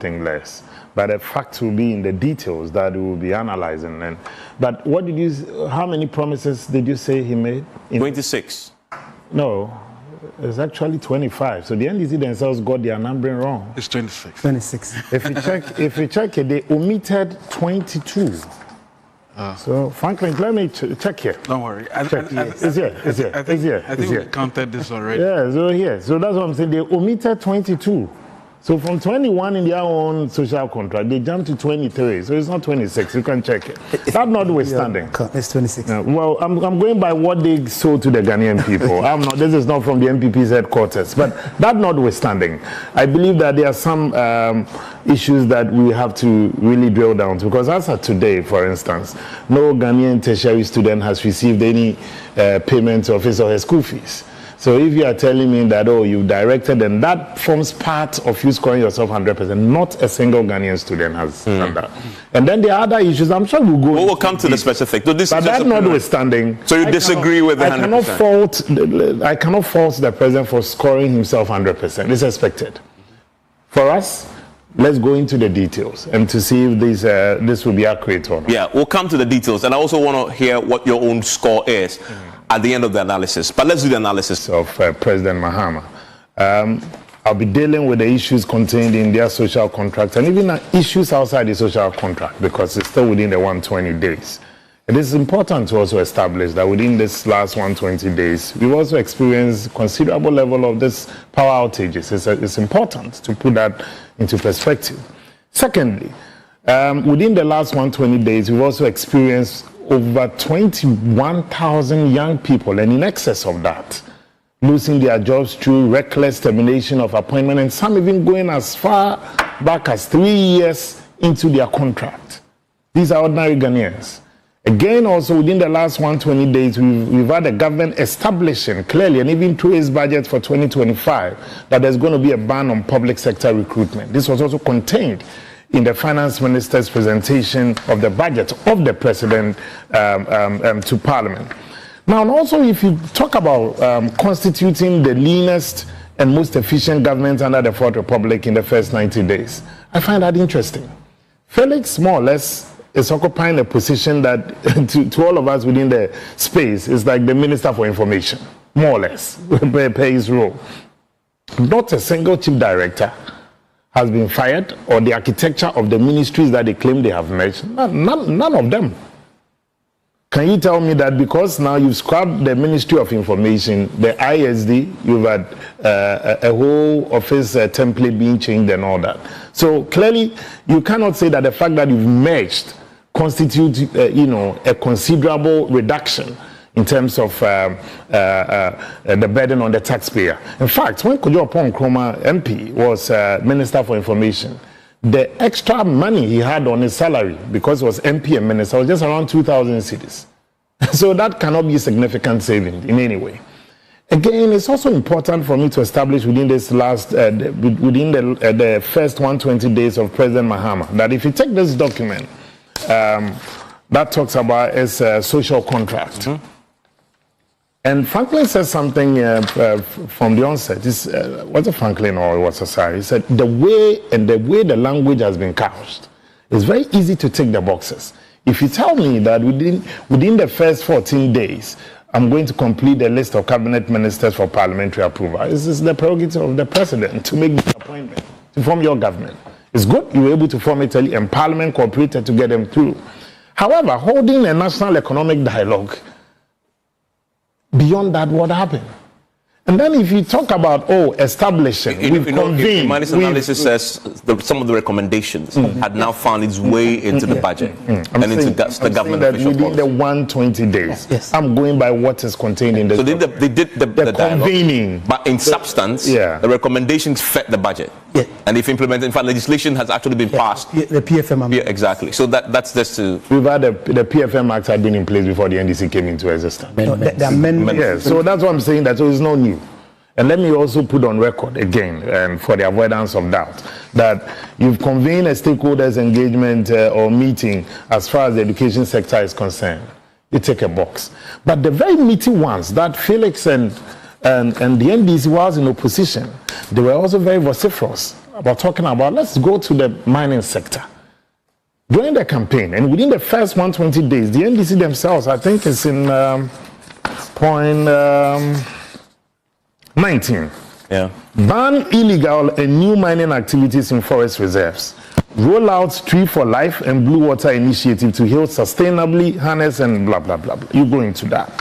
less. But the fact will be in the details that we will be analyzing. And but what did you? How many promises did you say he made? 26. No, it's actually 25. So the NDC themselves got their numbering wrong. It's 26. 26. If you check it, they omitted 22. So Franklin, let me check here. Don't worry. It's here. I think we counted this already. Yeah, so here. So that's what I'm saying. They omitted 22. So from 21 in their own social contract, they jumped to 23. So it's not 26. You can check it. That notwithstanding. It's 26. Well, I'm going by what they sold to the Ghanaian people. This is not from the MPP's headquarters. But that notwithstanding, I believe that there are some issues that we have to really drill down to. Because as of today, for instance, no Ghanaian tertiary student has received any payment of his or her school fees. So if you are telling me that, oh, you directed, and that forms part of you scoring yourself 100%, not a single Ghanaian student has done that. And then there are other issues. I'm sure we'll go. We'll come to the specific. So this but that notwithstanding, so you disagree with the 100%? I cannot fault the president for scoring himself 100%. It's expected. For us, let's go into the details and to see if this will be accurate or not. Yeah, we'll come to the details. And I also want to hear what your own score is at the end of the analysis. But let's do the analysis of President Mahama. I'll be dealing with the issues contained in their social contract and even issues outside the social contract because it's still within the 120 days. It is important to also establish that within this last 120 days, we've also experienced considerable level of this power outages. It's important to put that into perspective. Secondly, within the last 120 days, we've also experienced over 21,000 young people, and in excess of that, losing their jobs through reckless termination of appointment, and some even going as far back as 3 years into their contract. These are ordinary Ghanaians. Again, also within the last 120 days, we've had a government establishing clearly, and even through its budget for 2025, that there's going to be a ban on public sector recruitment. This was also contained in the finance minister's presentation of the budget of the president to parliament. Now, and also if you talk about constituting the leanest and most efficient government under the Fourth Republic in the first 90 days, I find that interesting. Felix, more or less, is occupying a position that to all of us within the space is like the Minister for Information, more or less, per his role. Not a single chief director has been fired, or the architecture of the ministries that they claim they have merged, none of them. Can you tell me that because now you've scrapped the Ministry of Information, the ISD, you've had a whole office template being changed and all that? So clearly, you cannot say that the fact that you've merged constitutes, a considerable reduction in terms of the burden on the taxpayer. In fact, when Kojo Nkrumah MP was Minister for Information, the extra money he had on his salary, because it was MP and minister, was just around 2,000 cedis. So that cannot be a significant saving in any way. Again, it's also important for me to establish within this last, within the first 120 days of President Mahama, that if you take this document that talks about his social contract, and Franklin said something from the onset. Was it Franklin or it was Asari? He said the way the language has been couched, it's very easy to tick the boxes. If you tell me that within the first 14 days, I'm going to complete the list of cabinet ministers for parliamentary approval, this is the prerogative of the president to make the appointment, to form your government. It's good you were able to form it early, and parliament cooperated to get them through. However, holding a national economic dialogue, beyond that, what happened? And then if you talk about, establishing, we've convened. Manny's analysis says some of the recommendations had now found its way into the budget and into the government official within the 120 days. Yes. I'm going by what is contained in the So they did the convening. Dialogue, but in substance, the recommendations fed the budget. Yeah. And if implemented, in fact, legislation has actually been passed. The PFM. Yeah, exactly. So that's just to... We've had the PFM Act had been in place before the NDC came into existence. The amendment. Yes, so that's what I'm saying, that it's not new. And let me also put on record again, and for the avoidance of doubt, that you've convened a stakeholders engagement or meeting as far as the education sector is concerned. You take a box. But the very meaty ones that Felix and the NDC was in opposition, they were also very vociferous about talking about, let's go to the mining sector. During the campaign, and within the first 120 days, the NDC themselves, I think it's in point 19. Yeah. Ban illegal and new mining activities in forest reserves. Roll out Tree for Life and Blue Water Initiative to heal sustainably, harness and blah, blah, blah, blah. You go into that.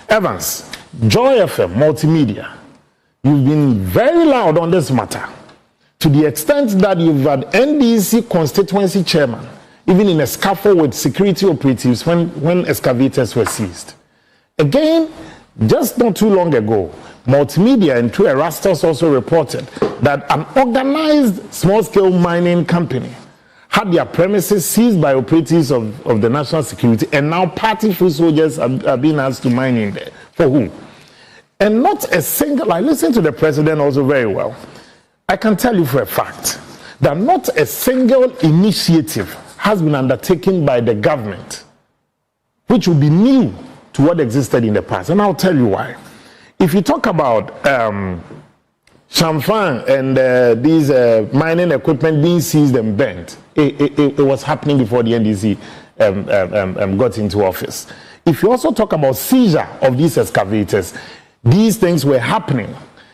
Evans, Joy FM, multimedia. You've been very loud on this matter to the extent that you've had NDC constituency chairman, even in a scuffle with security operatives when excavators were seized. Again, just not too long ago, multimedia and through Erastus also reported that an organized small-scale mining company had their premises seized by operatives of the national security, and now party foot soldiers are being asked to mine in there. For who? And not a single, I listened to the president also very well. I can tell you for a fact that not a single initiative has been undertaken by the government which will be new to what existed in the past. And I'll tell you why. If you talk about Chamfan and these mining equipment being seized and burnt, it was happening before the NDC got into office. If you also talk about seizure of these excavators, these things were happening.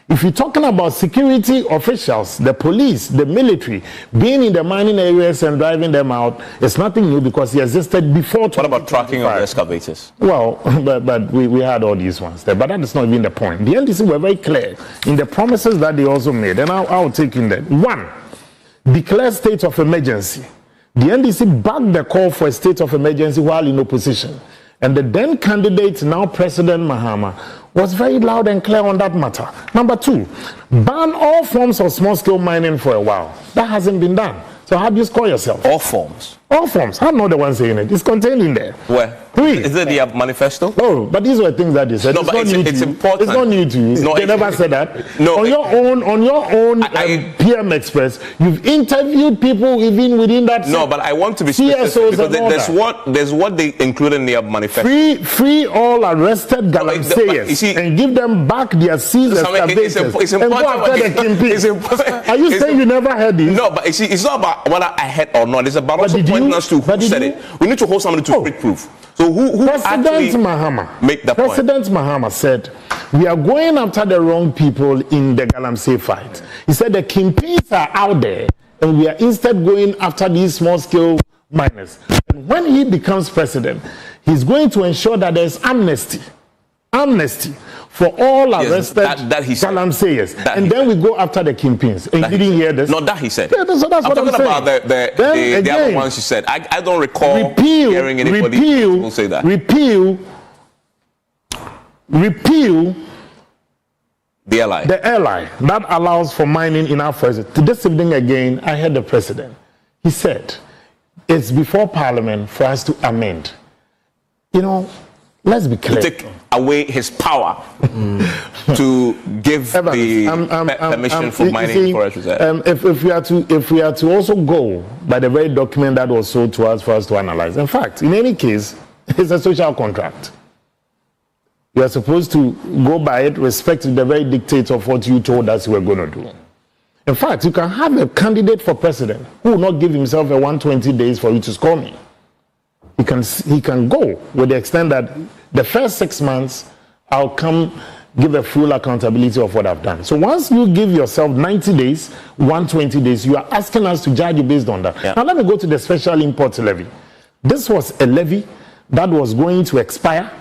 If you're talking about security officials, the police, the military, being in the mining areas and driving them out, it's nothing new because it existed before. What about tracking of the excavators? Well, but we had all these ones there, but that is not even the point. The NDC were very clear in the promises that they also made, and I'll take in that. One, declare state of emergency. The NDC backed the call for a state of emergency while in opposition. And the then candidate, now President Mahama, was very loud and clear on that matter. Number two, ban all forms of small-scale mining for a while. That hasn't been done. So how do you score yourself? All forms. All forms. I'm not the one saying it. It's contained in there. Where? Three. Is it the manifesto? Oh, but these were things that they said. No, it's but not new it's to you. important. It's not new to you. No, they never said that. No, on your own PM Express, you've interviewed people even within that. No, but I want to be specific because there's what they included in the manifesto. Free all arrested galamseyers and give them back their seized excavators. It's important. Are you saying you never heard this? No, but it's not about whether I heard or not. It's about also pointing us to who said it. We need to hold somebody to strict proof. So who actually make the point? President Mahama said, we are going after the wrong people in the Galamsey fight. He said the kingpins are out there and we are instead going after these small-scale miners. And when he becomes president, he's going to ensure that there's amnesty for all arrested galamseyers. And then we go after the kingpins. And you didn't hear this? No, that he said. Yeah, so that's what I'm talking about the other ones you said. I don't recall hearing anybody say that. Repeal the ally. The ally that allows for mining in our forests. This evening again, I heard the president. He said, it's before Parliament for us to amend. You know, let's be clear. To take away his power to give the permission for mining forest reserve. If we are to also go by the very document that was sold to us for us to analyze. In fact, in any case, it's a social contract. We are supposed to go by it, respect the very dictates of what you told us you were going to do. In fact, you can have a candidate for president who will not give himself a 120 days for you to score me. He can go with the extent that the first 6 months I'll come give a full accountability of what I've done. So once you give yourself 90 days, 120 days, you are asking us to judge you based on that. Yeah. Now let me go to the special import levy. This was a levy that was going to expire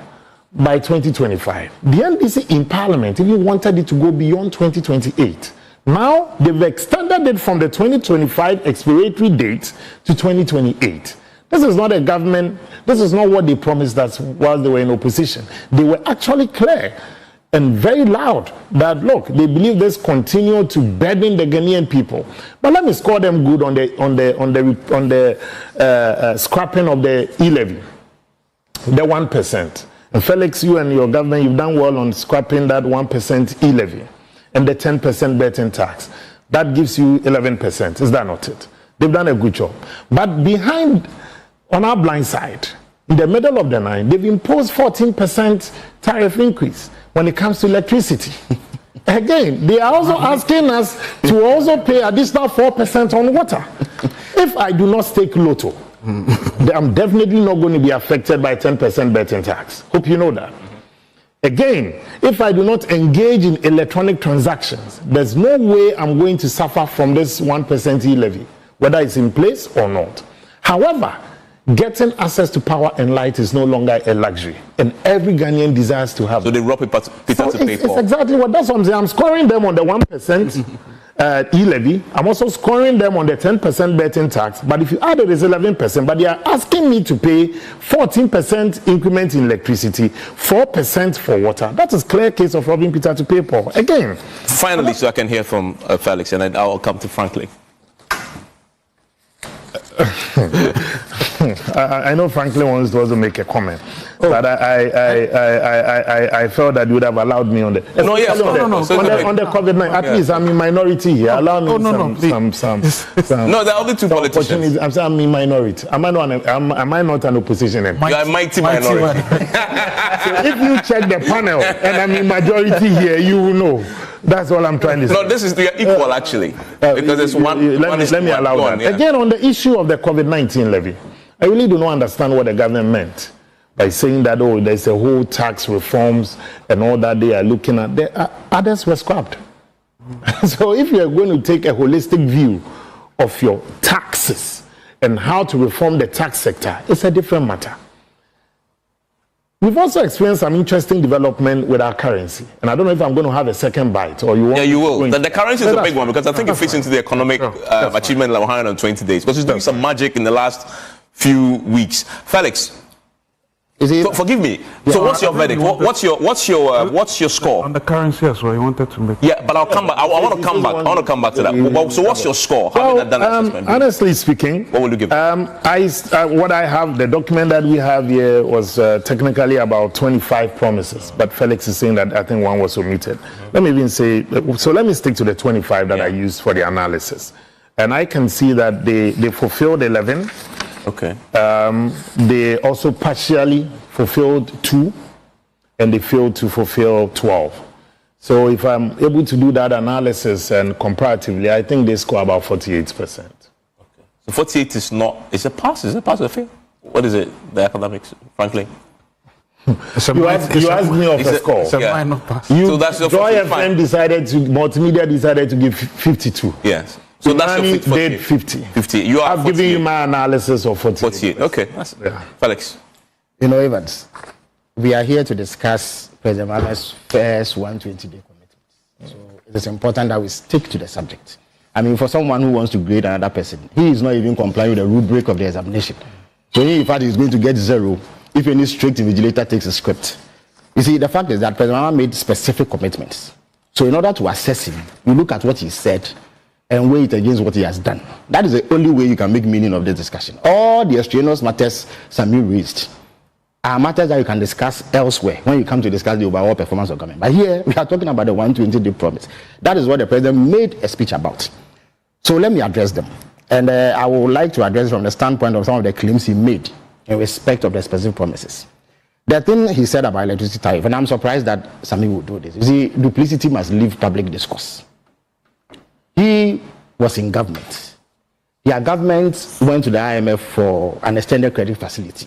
by 2025. The NDC in Parliament even wanted it to go beyond 2028. Now they've extended it from the 2025 expiration date to 2028. This is not a government, this is not what they promised us while they were in opposition. They were actually clear and very loud that, look, they believe this continued to burden the Ghanaian people. But let me score them good on the scrapping of the e-levy, the 1%. And Felix, you and your government, you've done well on scrapping that 1% e-levy and the 10% betting tax. That gives you 11%. Is that not it? They've done a good job. But behind, on our blind side, in the middle of the night, they've imposed 14% tariff increase when it comes to electricity. Again, they are also asking us to also pay additional 4% on water. If I do not stake Lotto, I'm definitely not going to be affected by 10% betting tax. Hope you know that. Again, if I do not engage in electronic transactions, there's no way I'm going to suffer from this 1% e-levy, whether it's in place or not. However, getting access to power and light is no longer a luxury, and every Ghanaian desires to have. So they rob Peter to pay for. It's exactly what that's what I'm saying. I'm scoring them on the 1% e-levy. I'm also scoring them on the 10% betting tax. But if you add it, it's 11%. But they are asking me to pay 14% increment in electricity, 4% for water. That is clear case of robbing Peter to pay Paul. Again. Finally, so I can hear from Felix, and then I'll come to Franklin. I know Franklin wants to also make a comment, but I felt that you would have allowed me on the no. On the COVID-19. At least I'm in minority here. Allow me some. No, there are only two politicians. I'm in minority. Am I not an opposition? You are a mighty minority. So if you check the panel and I'm in majority here, you will know. That's all I'm trying to say. No, this is we are equal actually, because it's one. Let me allow that. Yeah. Again, on the issue of the COVID-19 levy, I really do not understand what the government meant by saying that, oh, there's a whole tax reforms and all that they are looking at. Others were scrapped. So if you are going to take a holistic view of your taxes and how to reform the tax sector, it's a different matter. We've also experienced some interesting development with our currency. And I don't know if I'm going to have a second bite or you want. Yeah, you will. The currency is a big one because I think it fits into the economic achievement level 120 days because it's doing some magic in the last few weeks. Felix, so forgive me. So what's your verdict? What's your score? On the currency as well, you wanted to make. Yeah, but I'll come back. I want to come back. I want to come back to that. So what's your score? Honestly speaking, what will you give? What I have, the document that we have here was technically about 25 promises, but Felix is saying that I think one was omitted. Let me even say, so let me stick to the 25 that I used for the analysis, and I can see that they fulfilled 11. Okay. They also partially fulfilled 2, and they failed to fulfill 12. So if I'm able to do that analysis and comparatively, I think they score about 48%. Okay. So 48 is not. Is it pass? Is it pass or fail? What is it? The economics, frankly. You asked me of a score. It's a minor pass. So that's your Joy FM multimedia decided to give 52. Yes. So that's your 50. 50. You are. I've given you my analysis of 48. Okay. Felix. You know, Evans, we are here to discuss President Mahama's first 120-day commitment. So it is important that we stick to the subject. I mean, for someone who wants to grade another person, he is not even complying with the rubric of the examination. So he, in fact, is going to get 0 if any strict invigilator takes a script. You see, the fact is that President Mahama made specific commitments. So in order to assess him, you look at what he said and weigh it against what he has done. That is the only way you can make meaning of this discussion. All the extraneous matters Sammy raised are matters that you can discuss elsewhere when you come to discuss the overall performance of government. But here, we are talking about the 120-day promise. That is what the president made a speech about. So let me address them. And I would like to address from the standpoint of some of the claims he made in respect of the specific promises. The thing he said about electricity tariff, and I'm surprised that Sammy would do this. You see, duplicity must leave public discourse. He was in government. Their government went to the IMF for an extended credit facility.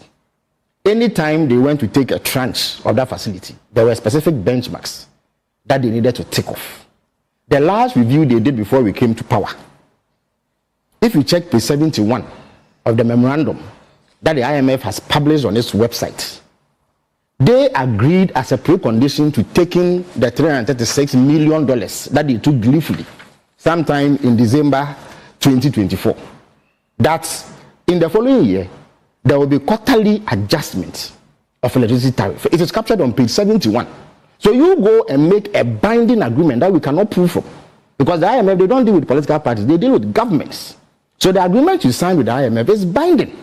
Anytime they went to take a tranche of that facility, there were specific benchmarks that they needed to tick off. The last review they did before we came to power, if you check page 71 of the memorandum that the IMF has published on its website, they agreed as a precondition to taking the $336 million that they took gleefully sometime in December 2024, that in the following year, there will be quarterly adjustment of electricity tariff. It is captured on page 71. So you go and make a binding agreement that we cannot prove from. Because the IMF, they don't deal with political parties, they deal with governments. So the agreement you sign with the IMF is binding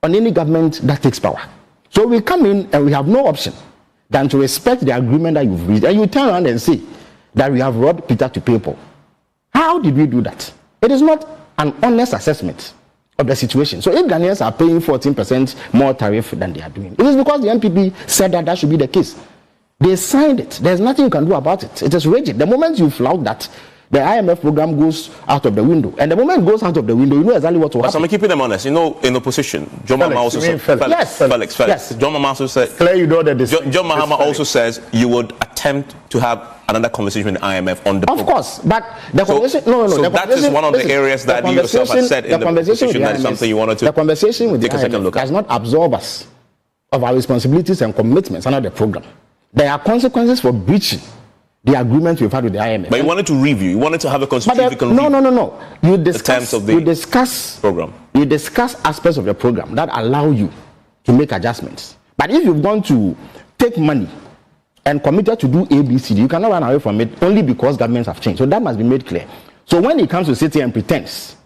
on any government that takes power. So we come in and we have no option than to respect the agreement that you've reached. And you turn around and say that we have robbed Peter to pay Paul. How did we do that? It is not an honest assessment of the situation. So if Ghanaians are paying 14% more tariff than they are doing, it is because the NPP said that that should be the case. They signed it. There's nothing you can do about it. It is rigid. The moment you flout that, the IMF program goes out of the window. And the moment it goes out of the window, you know exactly what will happen. But I'm keeping them honest. You know, in opposition, John Mahama also said... Felix. Yes. John Mahama also said... Clear, you know that John Mahama also says you would attempt to have another conversation with the IMF on the... Of course, but the conversation... So that is one of the areas that you yourself have said in the conversation that is something you wanted to... The conversation with the take a second IMF look at. does not absolve us of our responsibilities and commitments under the program. There are consequences for breaching the agreement we've had with the IMF. But you wanted to review. You wanted to have a constitutional review. No. You discuss program. You discuss aspects of the program that allow you to make adjustments. But if you've gone to take money and committed to do ABCD, you cannot run away from it only because governments have changed. So that must be made clear. So when he comes to sit here and pretends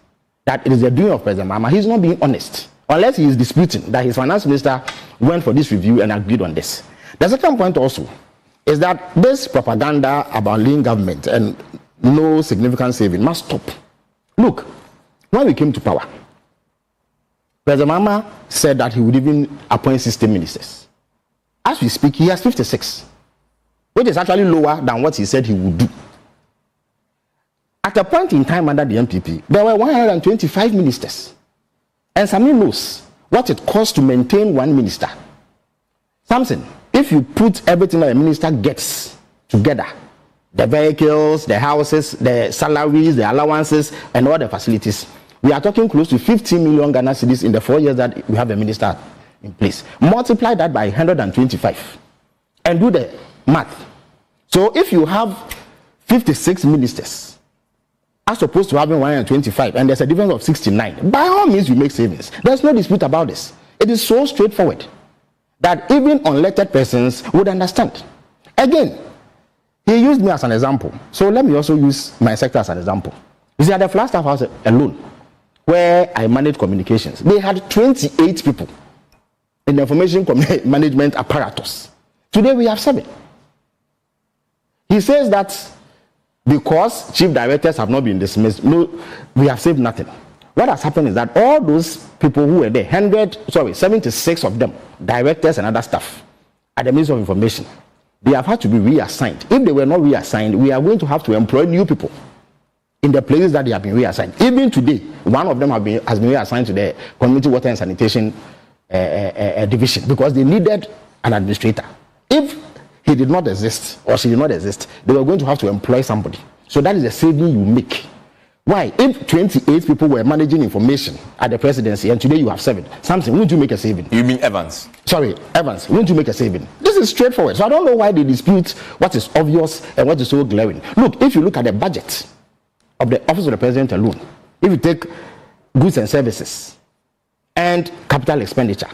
that it is the doing of President Mahama, he's not being honest. Unless he is disputing that his finance minister went for this review and agreed on this. The second point also is that this propaganda about lean government and no significant saving must stop. Look, when we came to power, President Mahama said that he would even appoint 60 ministers. As we speak, he has 56, which is actually lower than what he said he would do. At a point in time under the MPP, there were 125 ministers. And Sammy knows what it costs to maintain one minister. Samson, if you put everything that a minister gets together, the vehicles, the houses, the salaries, the allowances, and all the facilities, we are talking close to 15 million Ghana cedis in the 4 years that we have a minister in place. Multiply that by 125 and do the math. So if you have 56 ministers, as opposed to having 125, and there's a difference of 69, by all means you make savings. There's no dispute about this. It is so straightforward that even unelected persons would understand. Again, he used me as an example. So let me also use my sector as an example. You see, at the Flagstaff House alone, where I manage communications, they had 28 people in the information management apparatus. Today we have 7. He says that because chief directors have not been dismissed, no, we have saved nothing. What has happened is that all those people who were there, 76 of them, directors and other staff at the Ministry of Information, they have had to be reassigned. If they were not reassigned, we are going to have to employ new people in the places that they have been reassigned. Even today, one of them has been reassigned to the Community Water and Sanitation Division because they needed an administrator. If he did not exist or she did not exist, they were going to have to employ somebody. So that is the saving you make. Why? If 28 people were managing information at the presidency and today you have 7, something, wouldn't you make a saving? You mean Evans? Sorry, Evans, wouldn't you make a saving? This is straightforward. So I don't know why they dispute what is obvious and what is so glaring. Look, if you look at the budget of the Office of the President alone, if you take goods and services and capital expenditure,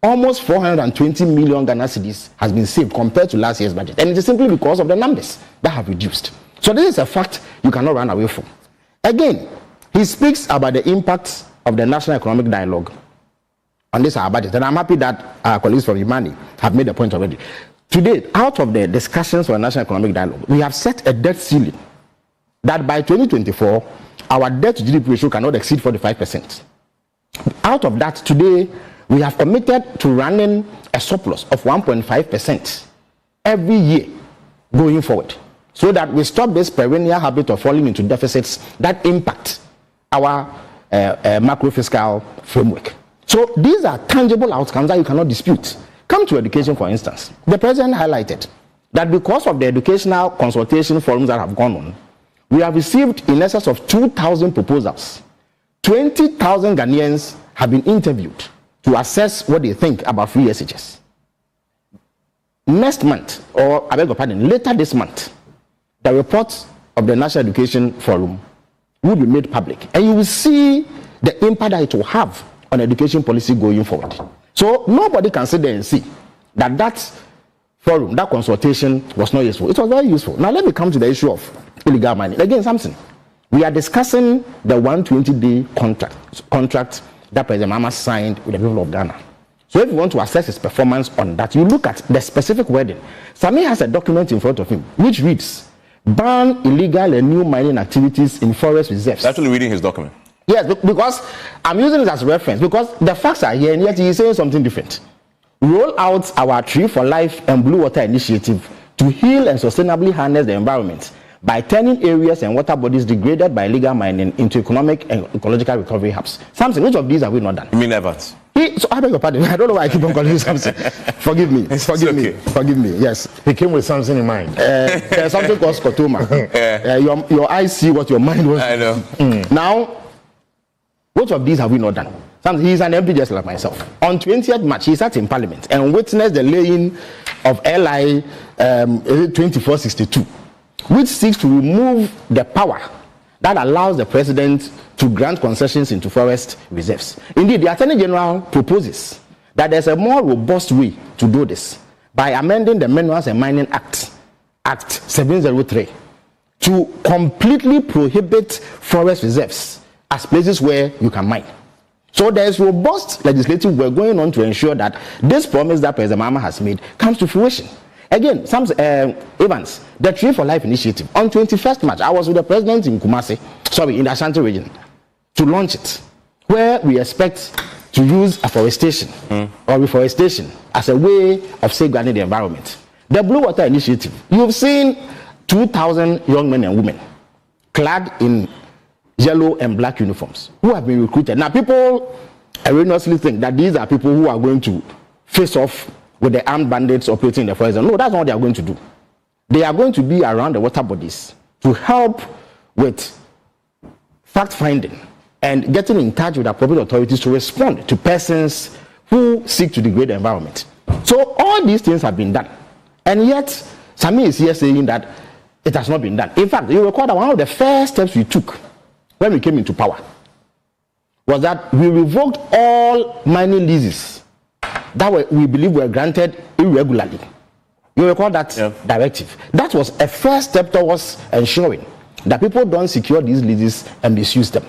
almost 420 million Ghana cedis has been saved compared to last year's budget. And it is simply because of the numbers that have reduced. So this is a fact you cannot run away from. Again, he speaks about the impact of the National Economic Dialogue on this our budget. And I'm happy that our colleagues from Imani have made the point already. Today, out of the discussions for the National Economic Dialogue, we have set a debt ceiling that by 2024, our debt to GDP ratio cannot exceed 45%. Out of that, today, we have committed to running a surplus of 1.5% every year going forward, so that we stop this perennial habit of falling into deficits that impact our macro-fiscal framework. So these are tangible outcomes that you cannot dispute. Come to education, for instance. The president highlighted that because of the educational consultation forums that have gone on, we have received in excess of 2,000 proposals. 20,000 Ghanaians have been interviewed to assess what they think about free SHS. Next month, or I beg your pardon, later this month, the report of the National Education Forum will be made public, and you will see the impact that it will have on education policy going forward. So nobody can sit there and see that that forum, that consultation was not useful. It was very useful. Now let me come to the issue of illegal mining. Again, something. We are discussing the 120-day contract that President Mahama signed with the people of Ghana. So if you want to assess his performance on that, you look at the specific wording. Sammy has a document in front of him which reads, ban illegal and new mining activities in forest reserves. Actually reading his document. Yes, because I'm using it as reference because the facts are here and yet he is saying something different. roll out our Tree for Life and Blue Water initiative to heal and sustainably harness the environment by turning areas and water bodies degraded by illegal mining into economic and ecological recovery hubs. Samson, which of these have we not done? You mean Evans? So I beg your pardon. I don't know why I keep on calling you Samson. Forgive me. Forgive me. Forgive me. Yes. He came with something in mind. There's something called scotoma. Your eyes see what your mind wants. I know. Now, which of these have we not done? He's an MP just like myself. On 20th March, he sat in Parliament and witnessed the laying of LI 2462, which seeks to remove the power that allows the president to grant concessions into forest reserves. Indeed, the Attorney General proposes that there's a more robust way to do this by amending the Minerals and Mining Act, Act 703, to completely prohibit forest reserves as places where you can mine. So there's robust legislative work going on to ensure that this promise that President Mahama has made comes to fruition. Again, Evans, the Tree for Life initiative, on 21st March, I was with the president in in the Ashanti region, to launch it, where we expect to use afforestation or reforestation as a way of safeguarding the environment. The Blue Water initiative, you've seen 2,000 young men and women clad in yellow and black uniforms who have been recruited. Now, people erroneously think that these are people who are going to face off with the armed bandits operating in the forest. No, that's not what they are going to do. They are going to be around the water bodies to help with fact-finding and getting in touch with appropriate authorities to respond to persons who seek to degrade the environment. So all these things have been done. And yet, Sammy is here saying that it has not been done. In fact, you recall that one of the first steps we took when we came into power was that we revoked all mining leases that we believe were granted irregularly. You recall that directive? That was a first step towards ensuring that people don't secure these leases and misuse them.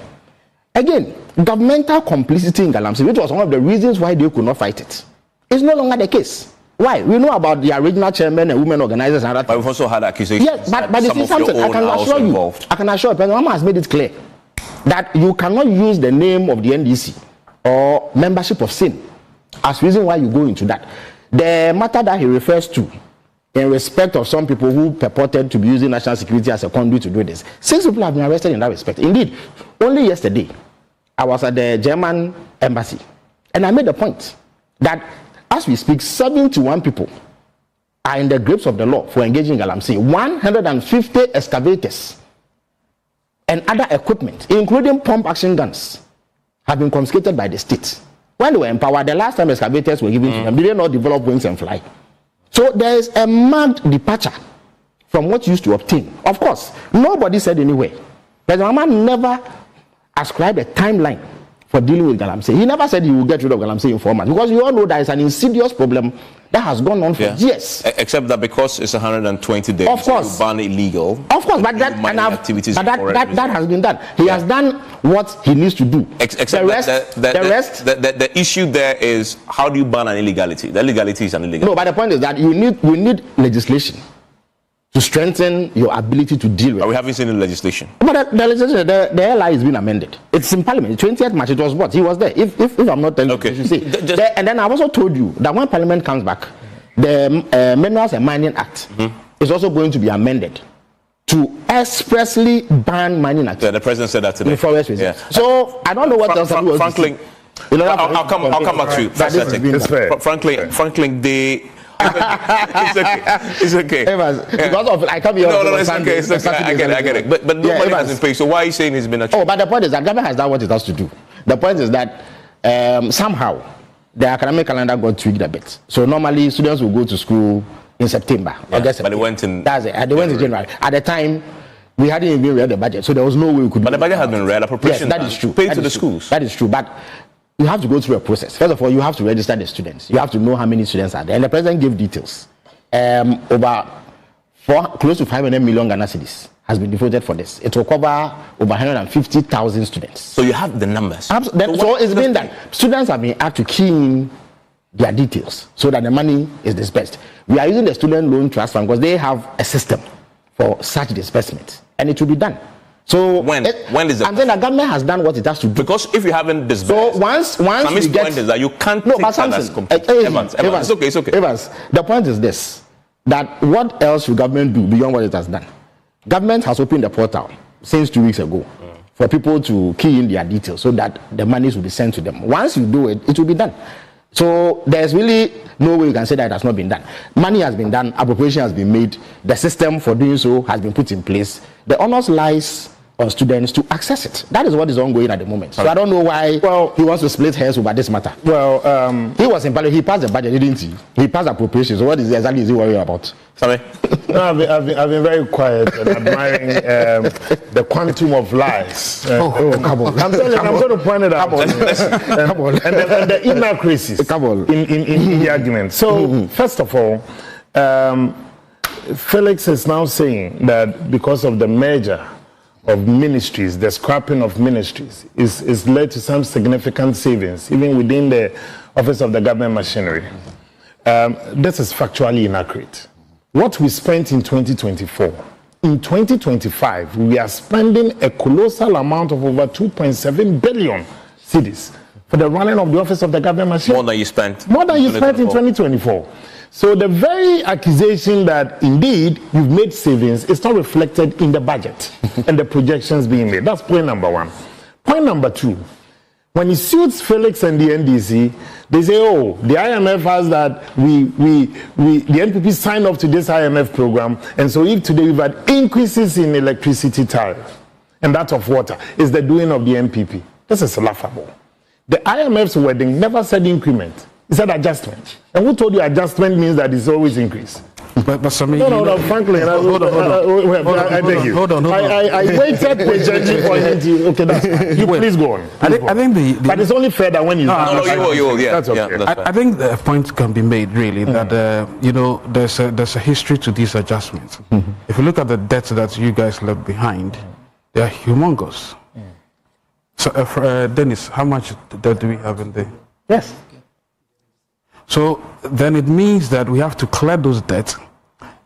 Again, governmental complicity in Galamsey, which was one of the reasons why they could not fight it, is no longer the case. Why? We know about the original chairman and women organizers and other things. But we've also had accusations. Yes, but this is something I can assure you. I can assure you, President Mahama has made it clear that you cannot use the name of the NDC or membership of SIN as reason why you go into that. The matter that he refers to in respect of some people who purported to be using national security as a conduit to do this, 6 people have been arrested in that respect. Indeed, only yesterday, I was at the German embassy and I made the point that as we speak, 71 people are in the grips of the law for engaging in Galamsey. 150 excavators and other equipment, including pump action guns, have been confiscated by the state. When they were empowered, the last time excavators were given to them, they did not develop wings and fly. So there is a marked departure from what used to obtain. Of course, nobody said anywhere. President Mahama never ascribed a timeline for dealing with Galamsey. He never said he will get rid of Galamsey in 4 months, because you all know that it's an insidious problem that has gone on for years. Except that because it's 120 days, of course, you ban illegal. Of course, but that has been done. He has done what he needs to do. Except the issue there is, how do you ban an illegality? The legality is an illegality. No, but the point is that you need legislation to strengthen your ability to deal with. We haven't seen any legislation. But the legislation, the LI is being amended. It's in Parliament. 20th March, it was what? He was there. If I'm not telling you, you should say. And then I've also told you that when Parliament comes back, the Minerals and Mining Act is also going to be amended to expressly ban mining activities. Yeah, the president said that today. In forest reserves. Yeah. So I don't know what else. Franklin, I'll come back to you. Franklin, they. It's okay. Because of I come here. No, it's okay. It's okay. I get it. But nobody hasn't paid. So why are you saying it's been achieved? But the point is that government has done what it has to do. The point is that somehow the academic calendar got tweaked a bit. So normally students will go to school in September. But they went in. That's it. They went in January. At the time, we hadn't even read the budget, so there was no way we could. But the budget has been read. Appropriation. Yes, that is true. Paid to the schools. That is true. But you have to go through a process. First of all, you have to register the students. You have to know how many students are there. And the president gave details. Close to 500 million Ghana cedis has been devoted for this. It will cover over 150,000 students. So you have the numbers. So it's been that students have been asked to key in their details so that the money is dispersed. We are using the student loan trust fund because they have a system for such disbursement, and it will be done. So when is the and then the government has done what it has to do. Because if you haven't disbursed, so once Sammy's we get, point is that you can't no, take but that as complete. Evans, it's okay. Evans, the point is this: that what else should government do beyond what it has done? Government has opened the portal since 2 weeks ago for people to key in their details so that the monies will be sent to them. Once you do it, it will be done. So there's really no way you can say that it has not been done. Money has been done, appropriation has been made, the system for doing so has been put in place. The onus lies on students to access it. That is what is ongoing at the moment. So I don't know why he wants to split hairs over this matter. Well, he was in parliament. He passed the budget, didn't he? He passed appropriation. So what exactly is he worrying about? Sorry. No, I've been very quiet and admiring the quantum of lies. Come on. I'm going to point it out. Come on. And the inaccuracies in the argument. So, first of all, Felix is now saying that because of the merger of ministries, the scrapping of ministries is led to some significant savings, even within the office of the government machinery. This is factually inaccurate. What we spent in 2024, in 2025, we are spending a colossal amount of over 2.7 billion cedis for the running of the office of the government machinery. More than you spent. More than you spent in 2024. So the very accusation that indeed you've made savings is not reflected in the budget and the projections being made. That's point number one. Point number two, when it suits Felix and the NDC, they say, oh, the IMF has that, the NPP signed up to this IMF program, and so if today we've had increases in electricity tariff and that of water, is the doing of the NPP. This is laughable. The IMF's wording never said increment. It said adjustment. And who told you adjustment means that it's always increase? But Sammy, No, Franklin. Hold on. I beg you. Hold on. I waited patiently for him to. Okay, that's fine. You please go on. I think the But it's only fair that when you. No, you will. Yeah, That's okay. Yeah, I think the point can be made really that there's a history to these adjustments. If you look at the debts that you guys left behind, they are humongous. So, Dennis, how much debt do we have in there? Yes. So then it means that we have to clear those debts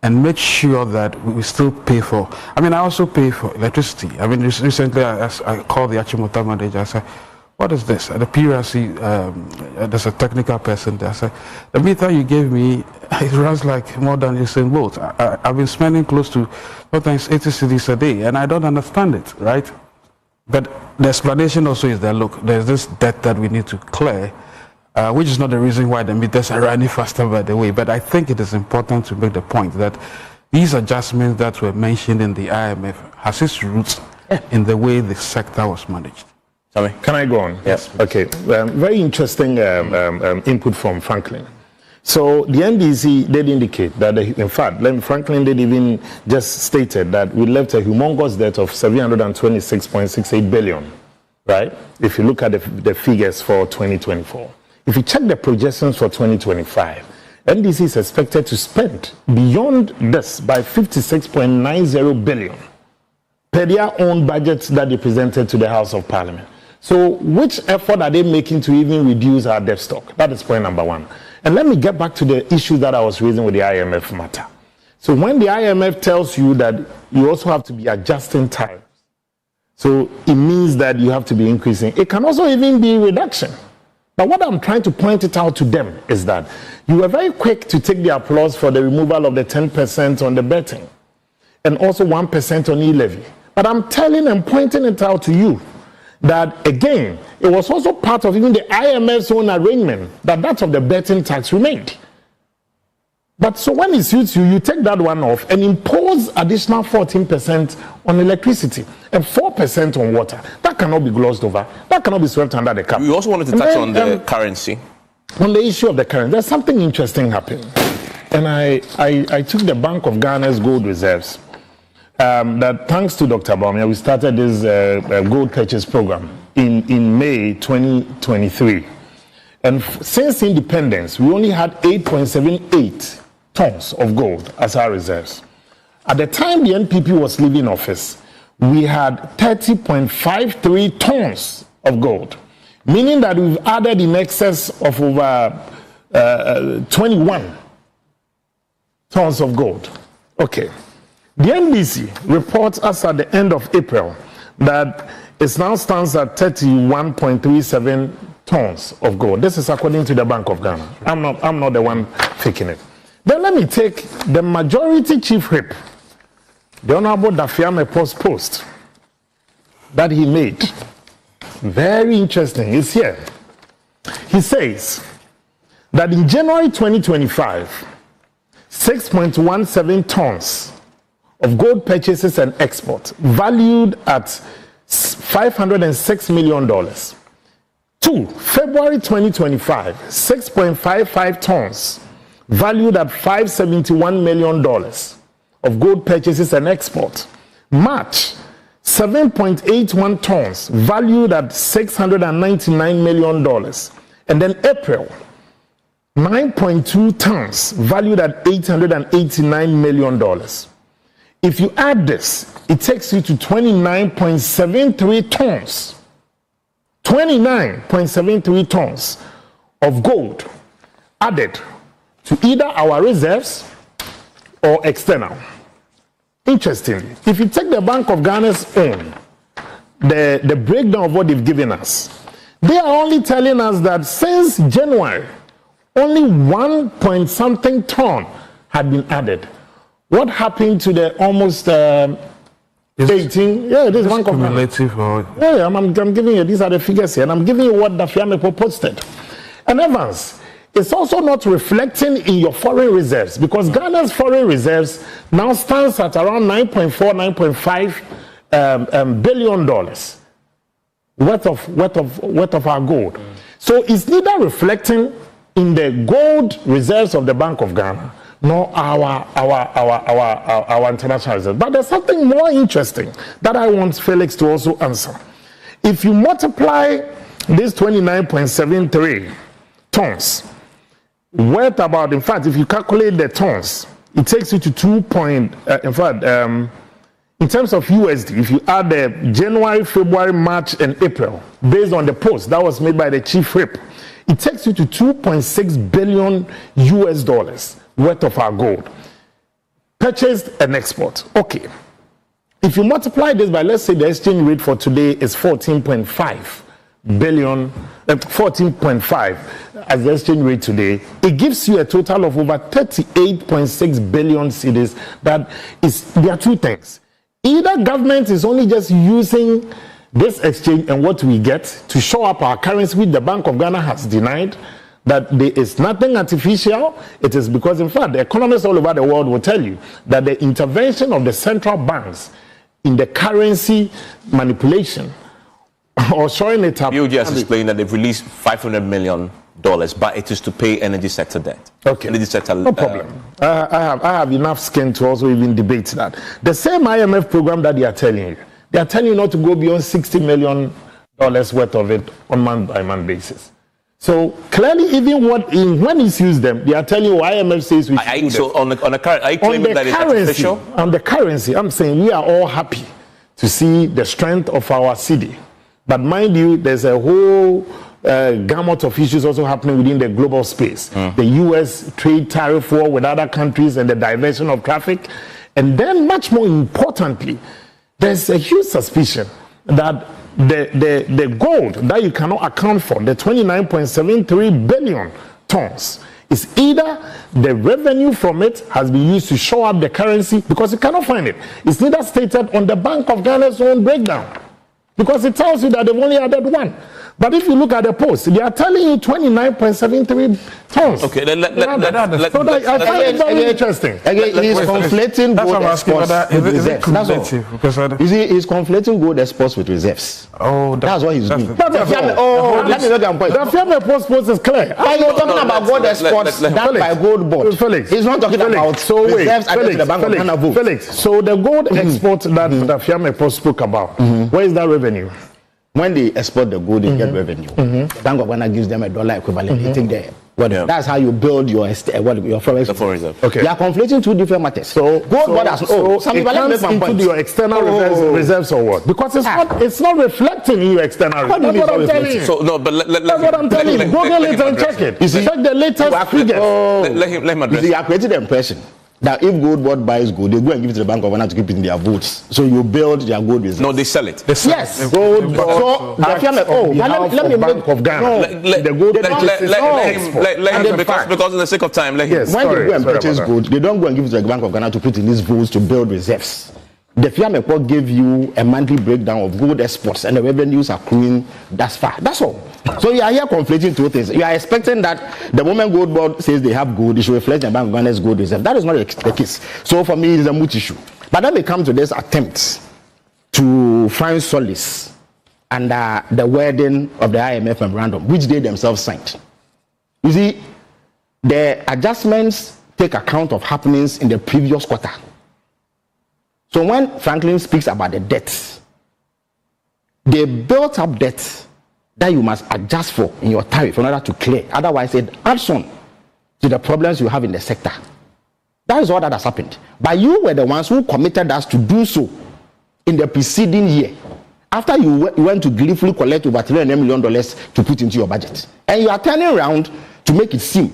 and make sure that we still pay for. I mean, I also pay for electricity. I mean, recently I called the Achimota manager. I said, what is this? At the PRC, there's a technical person there. I said, the meter you gave me, it runs like more than Usain Bolt. I've been spending close to sometimes 80 cedis a day, and I don't understand it, right? But the explanation also is that, look, there's this debt that we need to clear, which is not the reason why the meters are running faster, by the way. But I think it is important to make the point that these adjustments that were mentioned in the IMF has its roots in the way the sector was managed. Sorry. Can I go on? Yes. Okay. Very interesting input from Franklin. So the NDC did indicate that, in fact, Franklin did even just stated that we left a humongous debt of 726.68 billion, right? If you look at the figures for 2024. If you check the projections for 2025, NDC is expected to spend beyond this by 56.90 billion per their own budgets that they presented to the House of Parliament. So which effort are they making to even reduce our debt stock? That is point number one. And let me get back to the issue that I was raising with the IMF matter. So when the IMF tells you that you also have to be adjusting tariffs, so it means that you have to be increasing. It can also even be reduction. But what I'm trying to point it out to them is that you were very quick to take the applause for the removal of the 10% on the betting and also 1% on e-levy. But I'm telling and pointing it out to you that, again, it was also part of even the IMF's own arrangement that of the betting tax remained. But so when it suits you, you take that one off and impose additional 14% on electricity and 4% on water. That cannot be glossed over. That cannot be swept under the carpet. We also wanted to touch on the currency. On the issue of the currency, there's something interesting happening. And I took the Bank of Ghana's gold reserves. That thanks to Dr. Baumia, we started this gold purchase program in May 2023. And since independence, we only had 8.78 tons of gold as our reserves. At the time the NPP was leaving office, we had 30.53 tons of gold, meaning that we've added in excess of over 21 tons of gold. Okay. The NBC reports us at the end of April that it now stands at 31.37 tons of gold. This is according to the Bank of Ghana. I'm not the one faking it. Then let me take the majority chief whip, the Honorable Dafiame post that he made. Very interesting. It's here. He says that in January 2025, 6.17 tons of gold purchases and exports valued at $506 million. 2. February 2025, 6.55 tons valued at $571 million of gold purchases and exports. March, 7.81 tons valued at $699 million. And then April, 9.2 tons valued at $889 million. If you add this, it takes you to 29.73 tons. 29.73 tons of gold added to either our reserves or external. Interestingly, if you take the Bank of Ghana's own, the breakdown of what they've given us, they are only telling us that since January, only 1 point something ton had been added. What happened to the almost 18? Yeah, this is one cumulative. Yeah, I'm giving you, these are the figures here, and I'm giving you what Dafiame posted. And Evans, it's also not reflecting in your foreign reserves, because Ghana's foreign reserves now stands at around $9.5 billion worth of our gold. So it's neither reflecting in the gold reserves of the Bank of Ghana nor our international reserves. But there's something more interesting that I want Felix to also answer. If you multiply this 29.73 tons worth about, in fact, if you calculate the tons, it takes you to in terms of USD, if you add the January, February, March, and April, based on the post that was made by the chief whip, it takes you to $2.6 billion worth of our gold purchased and export. Okay, if you multiply this by, let's say the exchange rate for today is 14.5 billion, 14.5 as the exchange rate today, it gives you a total of over 38.6 billion cedis. There are two things. Either government is only just using this exchange and what we get to show up our currency, which the Bank of Ghana has denied, that there is nothing artificial. It is because, in fact, the economists all over the world will tell you that the intervention of the central banks in the currency manipulation or showing it up. You just explained that they've released $500 million, but it is to pay energy sector debt. Okay, energy sector, no problem. I have enough skin to also even debate that. The same IMF program that they are telling you not to go beyond $60 million worth of it on month-by-month basis. So clearly, even when it's used them, they are telling you IMF says we should do so on the current, are you claiming that it's artificial? On the currency, I'm saying we are all happy to see the strength of our cedi. But mind you, there's a whole gamut of issues also happening within the global space. The US trade tariff war with other countries and the diversion of traffic. And then much more importantly, there's a huge suspicion that the gold that you cannot account for, the 29.73 billion tons, is either the revenue from it has been used to show up the currency, because you cannot find it. It's neither stated on the Bank of Ghana's own breakdown, because it tells you that they've only added one. But if you look at the post, they are telling you 29.73 tons. Okay, I find it very interesting. Again, he's conflating gold exports with reserves. That's all. You see, he's conflating gold exports with reserves. Oh, that's what he's doing. Let me make a point. The Fiame post is clear. Are you talking about gold exports done by gold board? Felix, he's not talking about reserves added to the Bank of Ghana vote. Felix, so the gold export that the Fiame post spoke about, where is that revenue? When they export the gold, they get revenue. The Bank of Ghana gives them $1 equivalent. They take the that's how you build your foreign reserve. Okay. They are conflating two different matters. So gold board has it comes into your external reserves or what? Because it's not reflecting in your external reserves. That's what I'm telling you. So no, but that's what I'm telling you. Google it and check it. You see, check the latest figures. Let him address. You are creating the impression that if Gold Board buys gold, they go and give it to the Bank of Ghana to keep it in their votes. So you build their gold reserve. No, they sell it. Yes. Gold Board. So the firm, let me Bank of Ghana. Let him, because in the sake of time, let him. Yes, when they go and purchase gold, they don't go and give it to the Bank of Ghana to put in these votes to build reserves. The firm gave you a monthly breakdown of gold exports and the revenues accruing thus far. That's all. So you are here conflating two things. You are expecting that the moment Gold Board says they have gold, it should reflect the Bank of Ghana's gold reserve. That is not the case. So for me, it is a moot issue. But then we come to this attempt to find solace under the wording of the IMF memorandum, which they themselves signed. You see, the adjustments take account of happenings in the previous quarter. So when Franklin speaks about the debt, they built up debt that you must adjust for in your tariff in order to clear. Otherwise, it adds on to the problems you have in the sector. That is all that has happened. But you were the ones who committed us to do so in the preceding year. After you went to gleefully collect over $300 million to put into your budget. And you are turning around to make it seem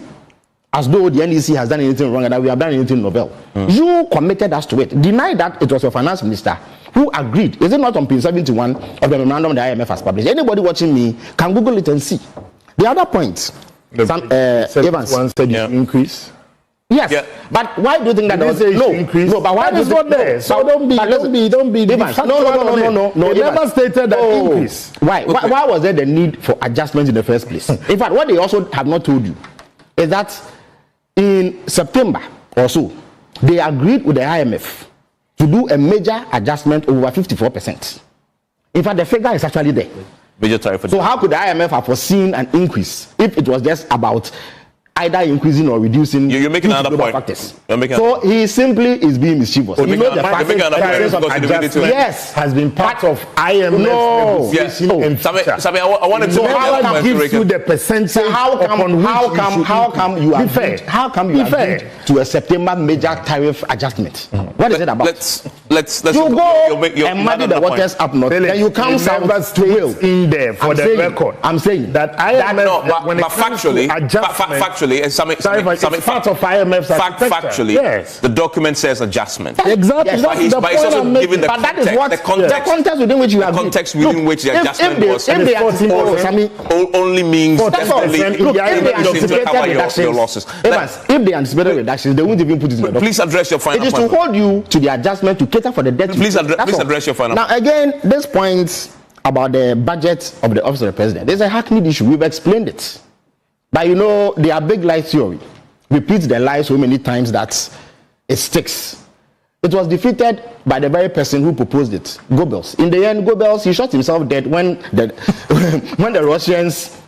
as though the NEC has done anything wrong and that we have done anything novel. You committed us to it. Deny that it was your finance minister who agreed. Is it not on page 71 of the memorandum the IMF has published? Anybody watching me can Google it and see. The other point, Evans. One said you increase. Yes, yeah. But why do you think that there was no? But why is not there? So don't be. Evans, no. They never stated that increase. Why? Okay. Why was there the need for adjustment in the first place? In fact, what they also have not told you is that in September or so, they agreed with the IMF to do a major adjustment over 54%. In fact, the figure is actually there. Major tariff. So how could the IMF have foreseen an increase if it was just about either increasing or reducing? You're making another point. So he simply is being mischievous. You know the process of adjustment has been part of IMF negotiation. Sammy, I wanted to. So how gives you the percentage? How come you agreed to a September major tariff adjustment? What is it about? Let's you go and muddy the waters up north. Then you come south to will in there for the record. I'm saying that IMF when it comes to adjustment. Factually, yes. The document says adjustment. Exactly. Yes. But he's also giving the context within which you have the adjustment was only means your losses. If they anticipated reductions, they won't even put it in the document. Please address your final point. It is to hold you to the adjustment to cater for the debt. Please address your final point. Now again, this point about the budget of the office of the president, there's a hackneyed issue. We've explained it. But you know, their big lie theory repeats the lie so many times that it sticks. It was defeated by the very person who proposed it, Goebbels. In the end, Goebbels, he shot himself dead when the Russians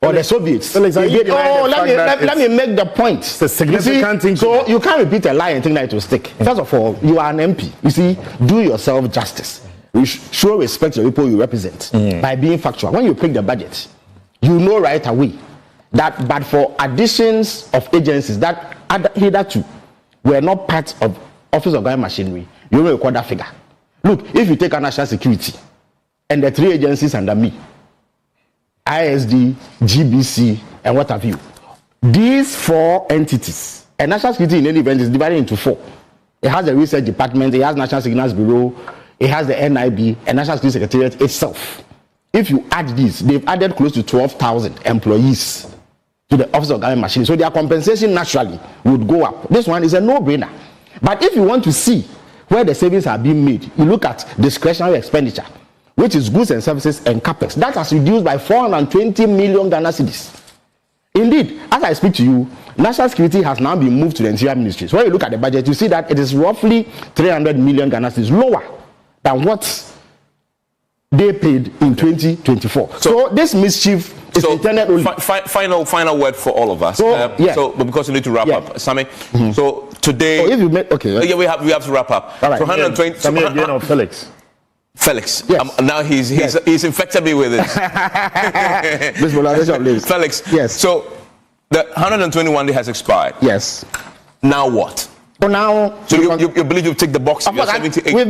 or the Soviets. Let me make the point. It's a significant thing. So you can't repeat a lie and think that it will stick. First of all, you are an MP. You see, do yourself justice. You show respect to the people you represent by being factual. When you pick the budget, you know right away that but for additions of agencies that hitherto were not part of Office of Government Machinery, you will record that figure. Look, if you take our national security and the three agencies under me, ISD, GBC, and what have you, these four entities, and national security in any event is divided into four. It has the research department, it has National Signals Bureau, it has the NIB, and National Security Secretariat itself. If you add these, they've added close to 12,000 employees to the Office of Government Machinery. So their compensation naturally would go up. This one is a no-brainer. But if you want to see where the savings are being made, you look at discretionary expenditure, which is goods and services and capex. That has reduced by 420 million Ghana cedis. Indeed, as I speak to you, national security has now been moved to the Interior Ministry. So when you look at the budget, you see that it is roughly 300 million Ghana cedis lower than what they paid in 2024. So this mischief is intended only. Final word for all of us. So because we need to wrap up, Sammy. So today, if you make, we have to wrap up. All right. So 120. Sammy Felix. Felix. Yes. Now he's infected me with it. Felix. Yes. So the 121 day has expired. Yes. Now what? So now, so you believe you take the box? We've taken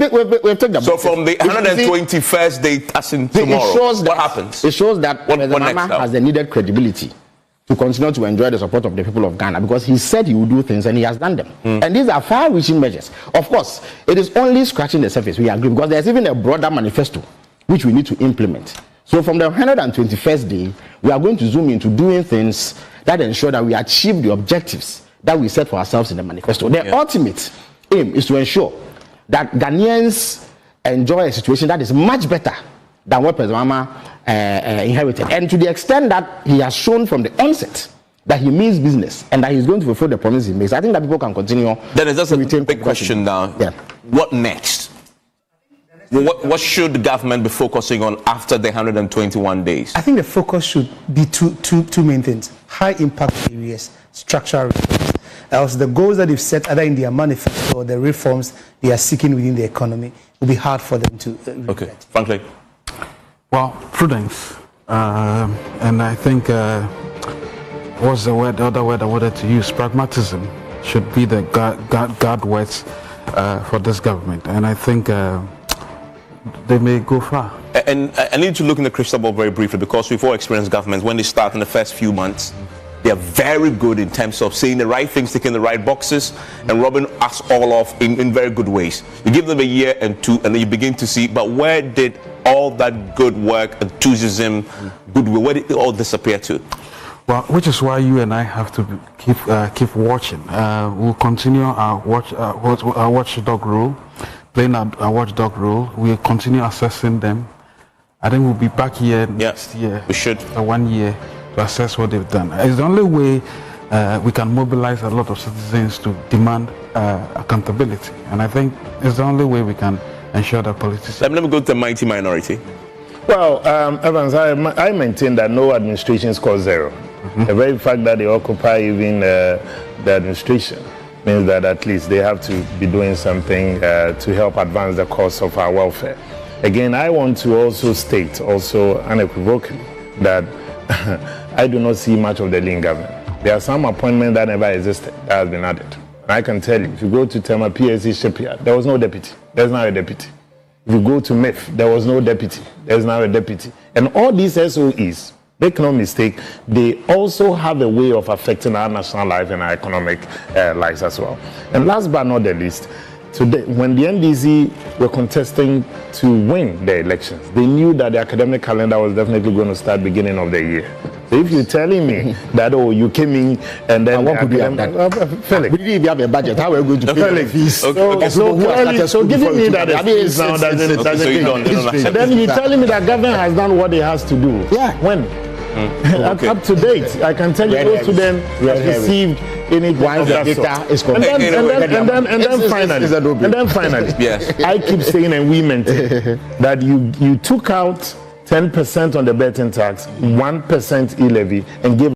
the box. So from the 121st day, as in tomorrow, what happens? It shows that Mama has the needed credibility to continue to enjoy the support of the people of Ghana, because he said he would do things and he has done them. And these are far-reaching measures. Of course, it is only scratching the surface, we agree, because there's even a broader manifesto which we need to implement. So from the 121st day, we are going to zoom into doing things that ensure that we achieve the objectives that we set for ourselves in the manifesto. The ultimate aim is to ensure that Ghanaians enjoy a situation that is much better than what President Mahama inherited. And to the extent that he has shown from the onset that he means business and that he's going to fulfill the promise he makes, I think that people can continue. Then it's just a big question now. Yeah. What next? What should the government be focusing on after the 121 days? I think the focus should be two main things: high impact areas, structural reforms. Else the goals that they've set either in their manifesto or the reforms they are seeking within the economy will be hard for them to okay, frankly. Well, prudence, and I think what's the word? The other word I wanted to use, pragmatism, should be the guard words for this government, and I think they may go far. And I need to look in the crystal ball very briefly, because we've all experienced governments when they start in the first few months. They are very good in terms of saying the right things, ticking the right boxes, and robbing us all off in very good ways. You give them a year and two, and then you begin to see, but where did all that good work, enthusiasm, goodwill, where did it all disappear to? Well, which is why you and I have to keep watching. We'll continue our watchdog role, playing our watchdog role. We'll continue assessing them. I think we'll be back here next year. We should. 1 year. To assess what they've done. It's the only way we can mobilize a lot of citizens to demand accountability, and I think it's the only way we can ensure that politicians. Let me go to the mighty minority. Well, Evans, I maintain that no administration scores zero. The very fact that they occupy even the administration means that at least they have to be doing something to help advance the cause of our welfare. Again, I want to also state, unequivocally, that I do not see much of the lean government. There are some appointments that never existed that has been added. And I can tell you, if you go to Tema PSC shipyard, there was no deputy. There's now a deputy. If you go to MEF, there was no deputy. There's now a deputy. And all these SOEs, make no mistake, they also have a way of affecting our national life and our economic lives as well. And last but not the least, today, when the NDC were contesting to win the elections, they knew that the academic calendar was definitely going to start beginning of the year. So if you're telling me that, oh, you came in and then what could you have done? Felix, we didn't even have a budget. How are we going to pay the fees? So giving me that excuse now doesn't and then you're telling me that government has done what it has to do. Yeah. When? Up to date, I can tell you those students have received any once the data is correct. And then finally, yes, I keep saying, and we maintain that you took out 10% on the betting tax, 1% e-levy, and gave